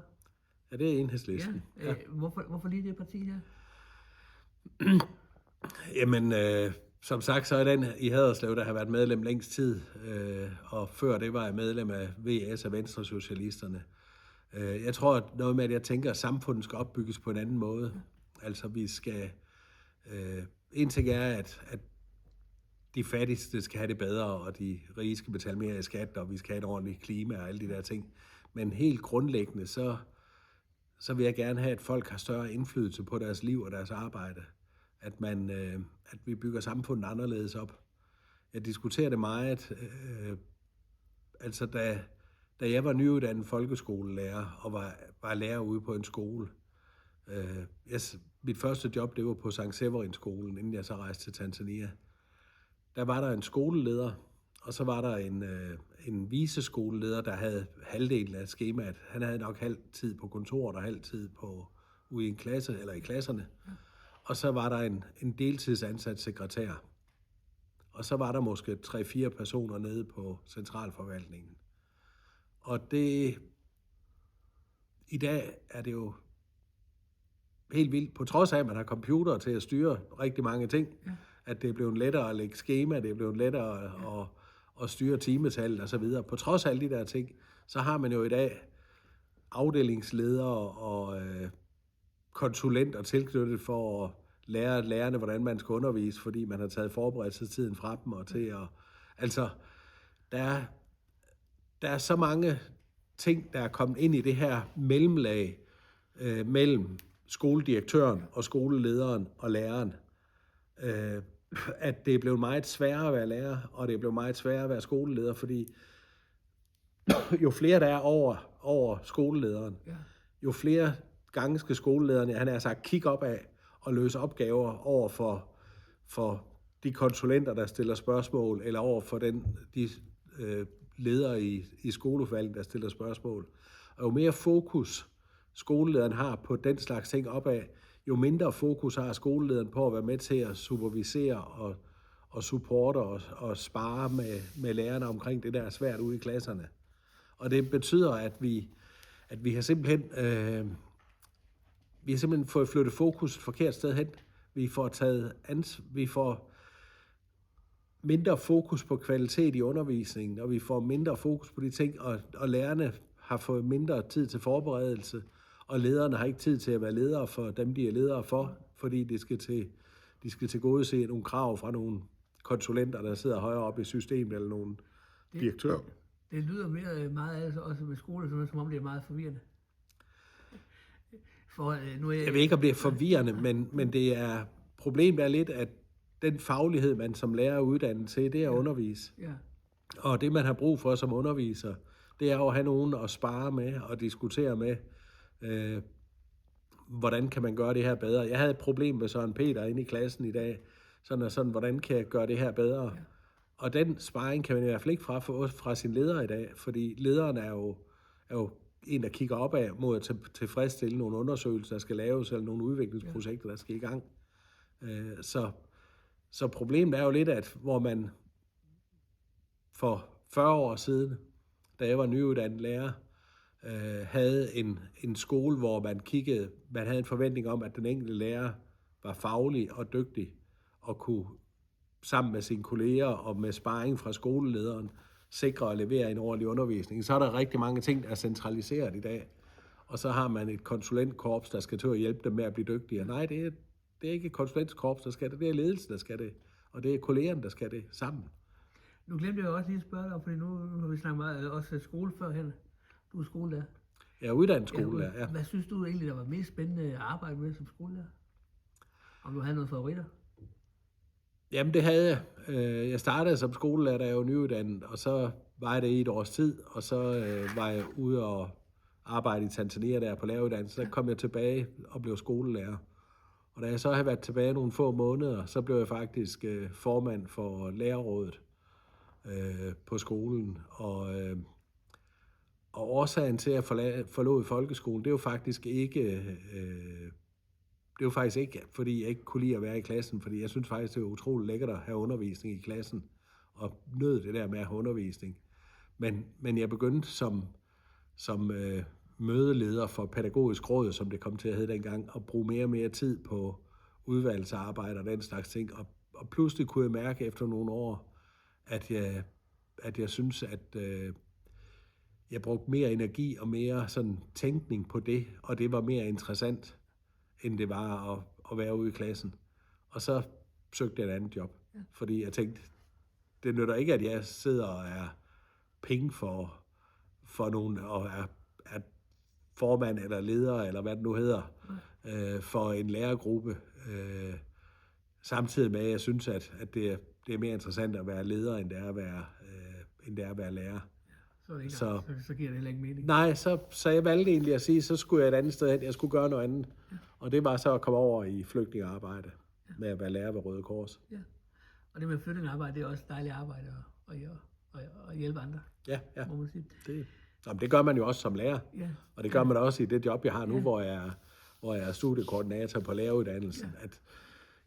[SPEAKER 2] Ja, det er Enhedslisten.
[SPEAKER 1] Ja. Hvorfor lige det parti her?
[SPEAKER 2] Jamen, som sagt, så er den i Haderslev, der har været medlem længst tid, og før det var jeg medlem af VS og Venstre Socialisterne. Jeg tror noget med, at jeg tænker, at samfundet skal opbygges på en anden måde. Altså, vi skal... En ting er, at de fattigste skal have det bedre, og de rige skal betale mere i skat, og vi skal have et ordentligt klima og alle de der ting. Men helt grundlæggende, så vil jeg gerne have, at folk har større indflydelse på deres liv og deres arbejde. At vi bygger samfundet anderledes op. Jeg diskuterer det meget. Altså, da jeg var nyuddannet folkeskolelærer og var lærer ude på en skole, mit første job, det var på Sankt Severin-skolen, inden jeg så rejste til Tanzania. Der var der en skoleleder, og så var der en viceskoleleder, der havde halvdelen af skemaet. Han havde nok halv tid på kontoret og halv tid ude i en klasse, eller i klasserne. Og så var der en deltidsansat sekretær. Og så var der måske 3-4 personer nede på centralforvaltningen. Og i dag er det jo helt vildt, på trods af, at man har computer til at styre rigtig mange ting, at det er blevet lettere at lægge skema, det er blevet lettere at styre timetallet og så videre. På trods af alle de der ting, så har man jo i dag afdelingsledere og konsulenter tilknyttet for at lære lærerne, hvordan man skal undervise, fordi man har taget forberedelsestiden fra dem og til at... Altså, der er så mange ting, der er kommet ind i det her mellemlag mellem skoledirektøren og skolelederen og læreren, at det er blevet meget sværere at være lærer, og det er blevet meget sværere at være skoleleder, fordi jo flere der er over skolelederen, jo flere gange skal skolelederen, han har sagt, kigge op af og løse opgaver over for de konsulenter, der stiller spørgsmål, eller over for de ledere i skoleudvalget, der stiller spørgsmål. Og jo mere fokus skolelederen har på den slags ting opad, jo mindre fokus har skolelederen på at være med til at supervisere og supporte og spare med lærerne omkring det, der er svært ude i klasserne. Og det betyder, at vi har simpelthen fået flyttet fokus et forkert sted hen. Vi får mindre fokus på kvalitet i undervisningen, og vi får mindre fokus på de ting, og lærerne har fået mindre tid til forberedelse, og lederne har ikke tid til at være ledere for dem, de er ledere for, fordi de skal tilgodese nogle krav fra nogle konsulenter, der sidder højere oppe i systemet, eller nogle direktører.
[SPEAKER 1] Det lyder mere meget altså også med skole, som om det er meget forvirrende.
[SPEAKER 2] Jeg ved ikke, om det er forvirrende, men det er problemet er lidt, at den faglighed, man som lærer er uddannet til, det er at undervise.
[SPEAKER 1] Ja.
[SPEAKER 2] Og det, man har brug for som underviser, det er at have nogen at spare med og diskutere med, hvordan kan man gøre det her bedre. Jeg havde et problem med Søren Peter inde i klassen i dag, sådan, hvordan kan jeg gøre det her bedre? Ja. Og den sparring kan man i hvert fald ikke fra sin leder i dag, fordi lederen er jo en, der kigger opad mod at tilfredsstille nogle undersøgelser, der skal laves, eller nogle udviklingsprojekter, der skal i gang. Så problemet er jo lidt, at hvor man for 40 år siden, da jeg var nyuddannet lærer, havde en skole, hvor man havde en forventning om, at den enkelte lærer var faglig og dygtig, og kunne sammen med sine kolleger og med sparring fra skolelederen sikre at levere en ordentlig undervisning. Så er der rigtig mange ting, der er centraliseret i dag. Og så har man et konsulentkorps, der skal til at hjælpe dem med at blive dygtigere. Nej, det er ikke et konsulentkorps, der skal det er ledelsen, der skal det. Og det er kollegerne, der skal det sammen.
[SPEAKER 1] Nu glemte jeg også lige at spørge dig, fordi nu har vi snakket meget også skole førhen. Du er skolelærer.
[SPEAKER 2] Jeg er uddannet skolelærer, ja.
[SPEAKER 1] Hvad synes du egentlig, der var mest spændende at arbejde med som skolelærer? Om du havde nogle favoritter?
[SPEAKER 2] Jamen, det havde jeg. Jeg startede som skolelærer, da jeg var nyuddannet, og så var jeg det i et års tid, og så var jeg ude og arbejde i Tanzania der på læreruddannelsen. Så kom jeg tilbage og blev skolelærer. Og da jeg så havde været tilbage nogle få måneder, så blev jeg faktisk formand for lærerrådet på skolen. Og årsagen til at forlade folkeskolen, det er jo faktisk ikke, fordi jeg ikke kunne lide at være i klassen, fordi jeg synes faktisk, det er utroligt lækkert at have undervisning i klassen, og nød det der med at have undervisning. Men jeg begyndte som mødeleder for pædagogisk råd, som det kom til at hedde dengang, at bruge mere og mere tid på udvalgsarbejde og den slags ting. Og pludselig kunne jeg mærke efter nogle år, at jeg synes, at jeg brugte mere energi og mere sådan tænkning på det, og det var mere interessant, end det var at være ude i klassen. Og så søgte jeg et andet job, fordi jeg tænkte, det nytter ikke, at jeg sidder og er penge for nogen, og er formand eller leder, eller hvad det nu hedder, for en lærergruppe. Samtidig med, at jeg synes, at det er mere interessant at være leder, end det er at være lærer.
[SPEAKER 1] Så giver det heller ikke mening.
[SPEAKER 2] Nej, så jeg valgte egentlig at sige, så skulle jeg et andet sted hen. Jeg skulle gøre noget andet. Ja. Og det var så at komme over i flygtningearbejde med at være lærer ved Røde Kors.
[SPEAKER 1] Ja. Og det med flygtningearbejde, det er også dejligt arbejde at hjælpe andre.
[SPEAKER 2] Ja.
[SPEAKER 1] Må man sige.
[SPEAKER 2] Det gør man jo også som lærer.
[SPEAKER 1] Ja.
[SPEAKER 2] Og det gør man også i det job, jeg har nu, hvor jeg er studiekoordinator på læreruddannelsen. Ja. At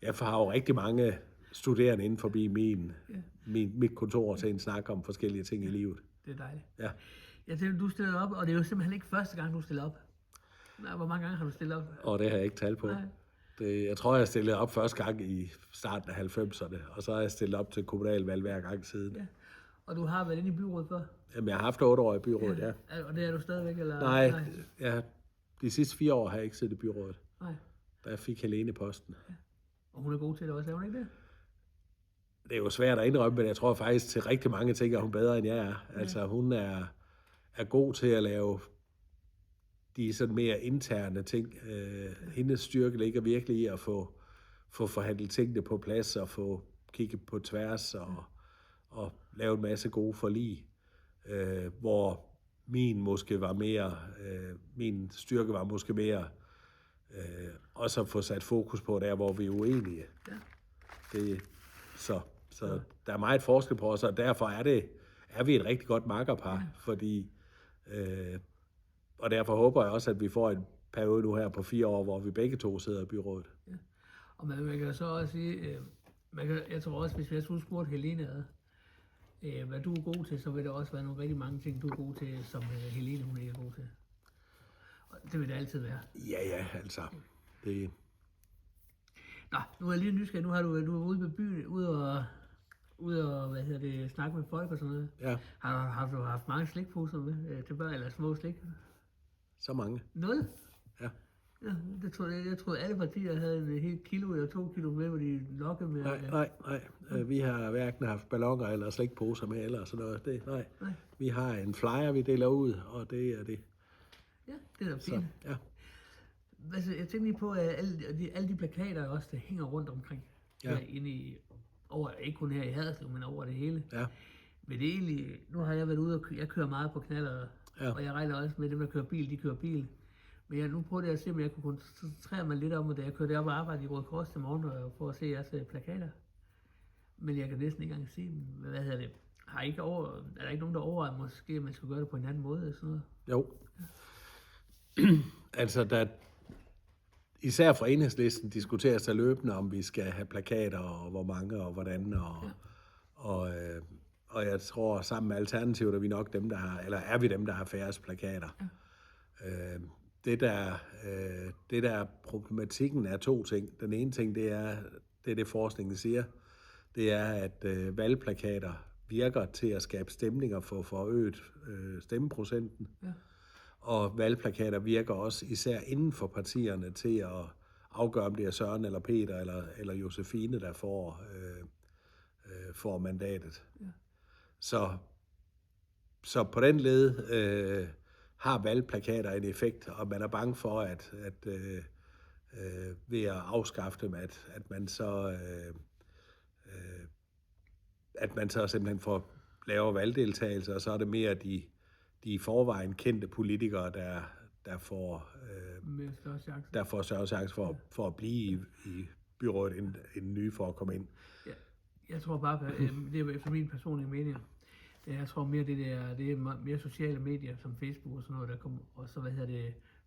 [SPEAKER 2] jeg har jo rigtig mange studerende inden forbi mit kontor til en snak om forskellige ting i livet.
[SPEAKER 1] Det er dejligt.
[SPEAKER 2] Ja.
[SPEAKER 1] Jeg tænker, du stiller op, og det er jo simpelthen ikke første gang, du stiller op. Nej, hvor mange gange har du stillet op?
[SPEAKER 2] Og det har jeg ikke talt på. Jeg tror, jeg stillede op første gang i starten af 90'erne, og så har jeg stillet op til kommunalvalg hver gang siden. Ja.
[SPEAKER 1] Og du har været inde i byrådet før?
[SPEAKER 2] Jamen, jeg har haft 8 år i byrådet, ja.
[SPEAKER 1] Og det er du stadigvæk, eller?
[SPEAKER 2] Nej. De sidste 4 år har jeg ikke siddet i byrådet.
[SPEAKER 1] Nej.
[SPEAKER 2] Der fik Helene posten. Ja.
[SPEAKER 1] Og hun er god til det også, er hun ikke det?
[SPEAKER 2] Det er jo svært at indrømme, men jeg tror faktisk til rigtig mange ting, at hun bedre end jeg er. Ja. Altså, hun er god til at lave de sådan mere interne ting. Hendes styrke ligger virkelig i at få forhandlet tingene på plads, og få kigget på tværs, og lave en masse gode forlig, hvor min styrke var måske mere også at få sat fokus på der, hvor vi er uenige. Ja. Så der er meget forskel på os, og derfor er vi et rigtig godt makkerpar, fordi, og derfor håber jeg også, at vi får en periode nu her på 4 år, hvor vi begge to sidder i byrådet.
[SPEAKER 1] Ja. Og man kan så også sige, jeg tror også, hvis jeg skulle spurgte Helene hvad du er god til, så vil der også være nogle rigtig mange ting, du er god til, som Helene hun ikke er god til. Og det vil det altid være.
[SPEAKER 2] Ja, altså. Det...
[SPEAKER 1] Nå, nu er jeg lige nysgerrig. Nu har du er ude med byen, ude og snakke med folk og sådan noget.
[SPEAKER 2] Ja.
[SPEAKER 1] Har du haft mange slikposer med til børn, eller små slik?
[SPEAKER 2] Så mange.
[SPEAKER 1] 0?
[SPEAKER 2] Ja.
[SPEAKER 1] Ja, jeg troede alle partier havde en helt kilo eller 2 kilo med, hvor de lokkede med.
[SPEAKER 2] Nej. Vi har hverken haft balloner eller slikposer med, eller sådan noget. Nej. Vi har en flyer, vi deler ud, og det er det.
[SPEAKER 1] Ja, det er da fint.
[SPEAKER 2] Ja.
[SPEAKER 1] Altså, jeg tænker lige på, at alle de plakater også, der hænger rundt omkring.
[SPEAKER 2] Ja.
[SPEAKER 1] Inde i, ikke kun her i Haderslev, men over det hele.
[SPEAKER 2] Ja.
[SPEAKER 1] Men det er egentlig, nu har jeg været ude, og jeg kører meget på knaller, og jeg regner også med dem, der kører bil, de kører bil. Men nu prøver jeg at se, om jeg kunne koncentrere mig lidt om, at jeg kørte op og arbejde i Røde Kors til morgen, for at se jeres plakater. Men jeg kan næsten ikke engang se dem. Hvad hedder det? Er der ikke nogen, der overvejer måske, at man skal gøre det på en anden måde? Eller sådan noget?
[SPEAKER 2] Jo. Altså, især fra Enhedslisten diskuteres der løbende, om vi skal have plakater, og hvor mange, og hvordan, og jeg tror, sammen med Alternativet er vi nok dem, der har færrest plakater. Ja. Det der problematikken er 2 ting. Den ene ting, det er det forskningen siger, det er, at valgplakater virker til at skabe stemninger for forøget stemmeprocenten. Ja. Og valgplakater virker også især inden for partierne til at afgøre, om det er Søren eller Peter eller Josefine, der får mandatet. Ja. Så på den led har valgplakater en effekt, og man er bange for, at ved at afskaffe dem, at man så simpelthen får lavere valgdeltagelse, og så er det mere de i forvejen kendte politikere, der får større chance for at blive i byrådet end nye for at komme ind.
[SPEAKER 1] Ja, jeg tror bare, det er efter min personlige mening. Jeg tror mere, det er mere sociale medier som Facebook og sådan noget, der kommer, og så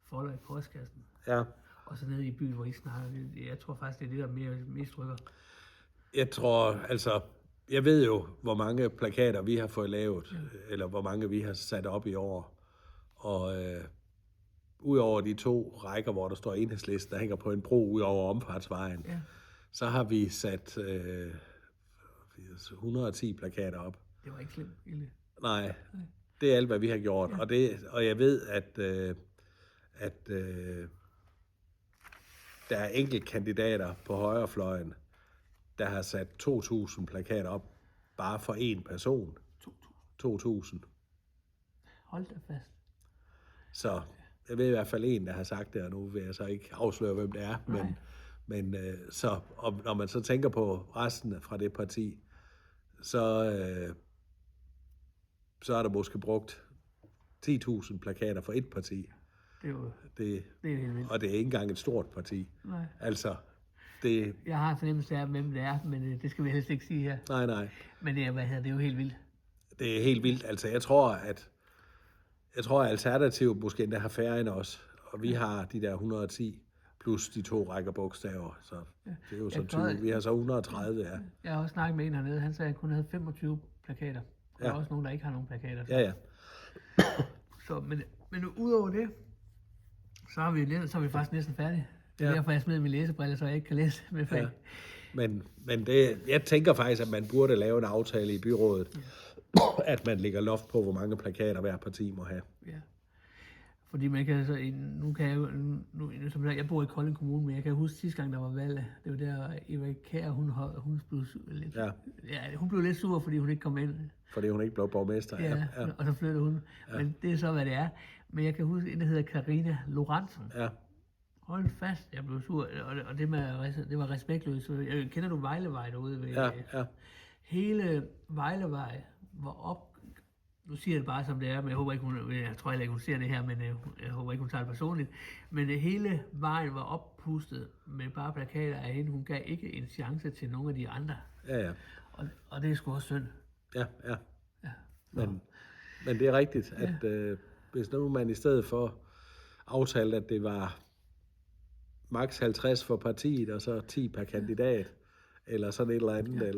[SPEAKER 1] folder i postkassen. Ja. Og så nede i byen, hvor I snakker. Jeg tror faktisk, det er det, der mest rykker.
[SPEAKER 2] Jeg tror, jeg ved jo, hvor mange plakater vi har fået lavet, eller hvor mange vi har sat op i år. Og udover de 2 rækker, hvor der står Enhedslisten, der hænger på en bro ud over omfartsvejen, så har vi sat 110 plakater op.
[SPEAKER 1] Det var ikke slemt, Ilde.
[SPEAKER 2] Nej, det er alt, hvad vi har gjort. Ja. Og jeg ved, at der er enkelte kandidater på højrefløjen, der har sat 2.000 plakater op, bare for én person. 2.000.
[SPEAKER 1] Hold da fast.
[SPEAKER 2] Så jeg ved i hvert fald en, der har sagt det, og nu vil jeg så ikke afsløre, hvem det er. Men så, og når man så tænker på resten fra det parti, så er der måske brugt 10.000 plakater for et parti.
[SPEAKER 1] Det er helt vildt.
[SPEAKER 2] Og det er ikke engang et stort parti. Nej. Altså,
[SPEAKER 1] jeg har en fornemmelse af, hvem det er, men det skal vi helst ikke sige her.
[SPEAKER 2] Nej.
[SPEAKER 1] Men det er jo helt vildt.
[SPEAKER 2] Det er helt vildt. Altså, jeg tror, at Alternativet måske endda har færre end os. Og vi har de der 110 plus de 2 rækker bogstaver. Så det er jo så 20. Vi har så 130, ja.
[SPEAKER 1] Jeg har også snakket med en hernede. Han sagde, at han kun havde 25 plakater. Der er også nogen, der ikke har nogen plakater. Så.
[SPEAKER 2] Ja.
[SPEAKER 1] Så, men udover det, så er vi faktisk næsten færdige. Det er derfor, jeg smed mine læsebriller, så jeg ikke kan læse med fag.
[SPEAKER 2] Ja. Men jeg tænker faktisk, at man burde lave en aftale i byrådet, at man lægger loft på, hvor mange plakater hver parti må have. Ja.
[SPEAKER 1] Fordi man kan så, nu kan jeg jo, som jeg bor i Kolding Kommune, men jeg kan huske sidste gang, der var valg, det var der, Eva Kjær, hun blev lidt, hun blev lidt sur, fordi hun ikke kom ind.
[SPEAKER 2] Fordi hun ikke blev borgmester.
[SPEAKER 1] Ja. Og så flyttede hun. Ja. Men det er så, hvad det er. Men jeg kan huske, en der hedder Karina Lorentzen. Ja. Hold fast, jeg blev sur, og det var respektløst. Kender du Vejlevej derude?
[SPEAKER 2] Ja.
[SPEAKER 1] Hele Vejlevej var op. Nu siger jeg det bare som det er, men jeg håber ikke, jeg tror heller ikke, hun ser det her, men jeg håber ikke, hun tager det personligt. Men hele vejen var oppustet med bare plakater af hende. Hun gav ikke en chance til nogle af de andre
[SPEAKER 2] Ja.
[SPEAKER 1] Og det er sgu også synd.
[SPEAKER 2] Ja. Men det er rigtigt, at hvis nu man i stedet for aftalte, at det var maks 50 for partiet, og så 10 per kandidat, eller sådan et eller andet.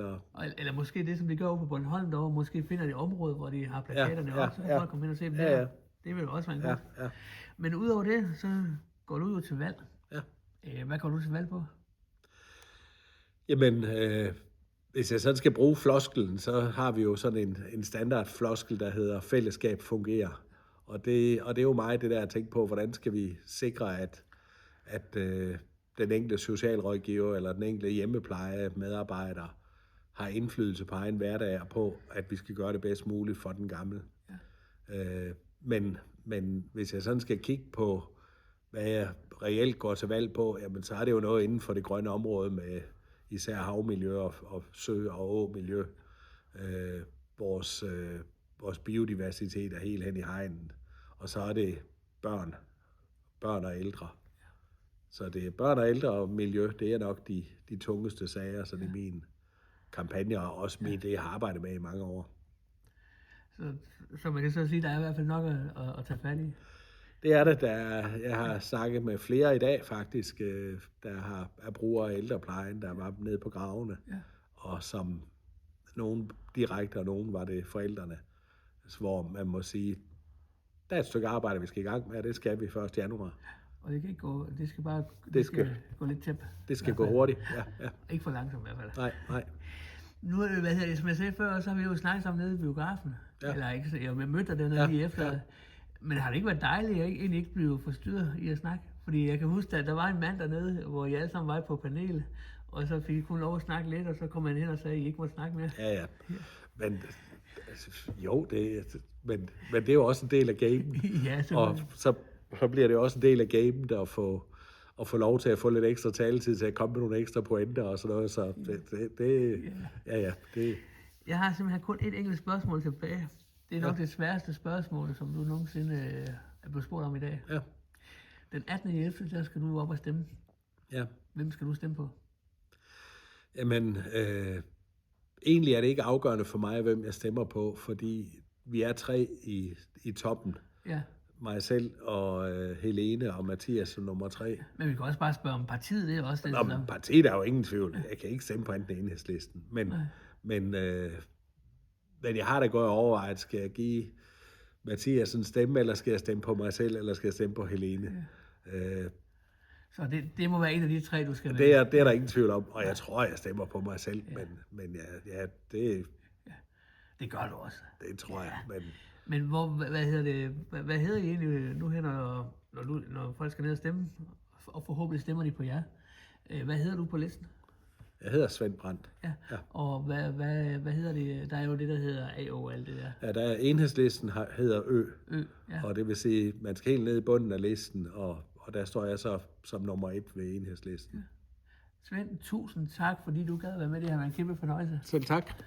[SPEAKER 1] Eller måske det, som de gør over på Bornholm derovre, måske finder de område, hvor de har plakaterne op, så kan folk komme ind og se dem der. Ja. Det vil jo også være en god. Ja. Men udover det, så går du jo til valg. Ja. Hvad går du til valg på?
[SPEAKER 2] Jamen, hvis jeg sådan skal bruge floskelen, så har vi jo sådan en standard floskel, der hedder fællesskab fungerer. Og det er jo meget det der at tænke på, hvordan skal vi sikre, at den enkelte socialrådgiver eller den enkelte hjemmepleje medarbejder har indflydelse på egen hverdag og på, at vi skal gøre det bedst muligt for den gamle. Ja. Men hvis jeg sådan skal kigge på, hvad jeg reelt går til valg på, jamen så er det jo noget inden for det grønne område med især havmiljø og sø- og åmiljø. Vores biodiversitet er helt hen i hegnet. Og så er det børn og ældre. Så det er børn og ældre og miljø, det er nok de tungeste sager, så det er min kampagne, og også det, jeg har arbejdet med i mange år.
[SPEAKER 1] Så man kan så sige, at der er i hvert fald nok at tage fat i?
[SPEAKER 2] Det er det. Jeg har snakket med flere i dag faktisk, der er brugere af ældreplejen, der var nede på gravene, og som nogen direkte, og nogen var det forældrene, hvor man må sige, der er et stykke arbejde, vi skal i gang med, og det skal vi 1. januar.
[SPEAKER 1] Og det kan ikke gå, det skal bare gå lidt tæt.
[SPEAKER 2] Det skal gå hurtigt, ja.
[SPEAKER 1] Ikke for langsomt i hvert fald.
[SPEAKER 2] Nej.
[SPEAKER 1] Nu er det, som jeg sagde før, så har vi jo snakket sammen nede i biografen. Ja. Eller ikke, jeg mødte dig dernede lige efter. Ja. Men har det ikke været dejligt, at jeg egentlig ikke blev forstyrret i at snakke? Fordi jeg kan huske, at der var en mand dernede, hvor I alle sammen var på panel, og så fik I kun lov at snakke lidt, og så kom man hen og sagde, at I ikke måtte snakke mere.
[SPEAKER 2] Ja. Men jo, men det er jo også en del af gamen.
[SPEAKER 1] Ja,
[SPEAKER 2] og så bliver det også en del af gamen at få lov til at få lidt ekstra taletid til at komme med nogle ekstra pointer og sådan noget. Så det.
[SPEAKER 1] Jeg har simpelthen kun et enkelt spørgsmål tilbage. Det er nok det sværeste spørgsmål, som du nogensinde er blevet spurgt om i dag. Ja. Den 18.11. der skal du op og stemme.
[SPEAKER 2] Ja.
[SPEAKER 1] Hvem skal du stemme på?
[SPEAKER 2] Jamen, egentlig er det ikke afgørende for mig, hvem jeg stemmer på, fordi vi er 3 i toppen. Ja. Mig selv og Helene og Mathias som nummer 3.
[SPEAKER 1] Men vi kan også bare spørge om partiet, det er også det.
[SPEAKER 2] Nå, partiet er jo ingen tvivl. Jeg kan ikke stemme på enten Enhedslisten. Men jeg har da gået og overvejet, skal jeg give Mathias en stemme, eller skal jeg stemme på mig selv, eller skal jeg stemme på Helene? Ja.
[SPEAKER 1] Så det må være en af de 3, du skal vælge.
[SPEAKER 2] Det er der ingen tvivl om, og jeg tror, jeg stemmer på mig selv, men det...
[SPEAKER 1] Ja, det gør du også.
[SPEAKER 2] Det tror jeg,
[SPEAKER 1] Men hvad hedder I egentlig nu her, når folk skal ned og stemme, og forhåbentlig stemmer de på jer? Hvad hedder du på listen?
[SPEAKER 2] Jeg hedder Svend Brandt.
[SPEAKER 1] Ja. Og hvad hedder det? Der er jo det, der hedder A og alt det der.
[SPEAKER 2] Ja, der er Enhedslisten hedder Ø.
[SPEAKER 1] Ja.
[SPEAKER 2] Og det vil sige, man skal helt ned i bunden af listen, og der står jeg så som nummer 1 ved Enhedslisten. Ja.
[SPEAKER 1] Svend, tusind tak, fordi du gad være med. Det har været en kæmpe fornøjelse.
[SPEAKER 2] Selv tak.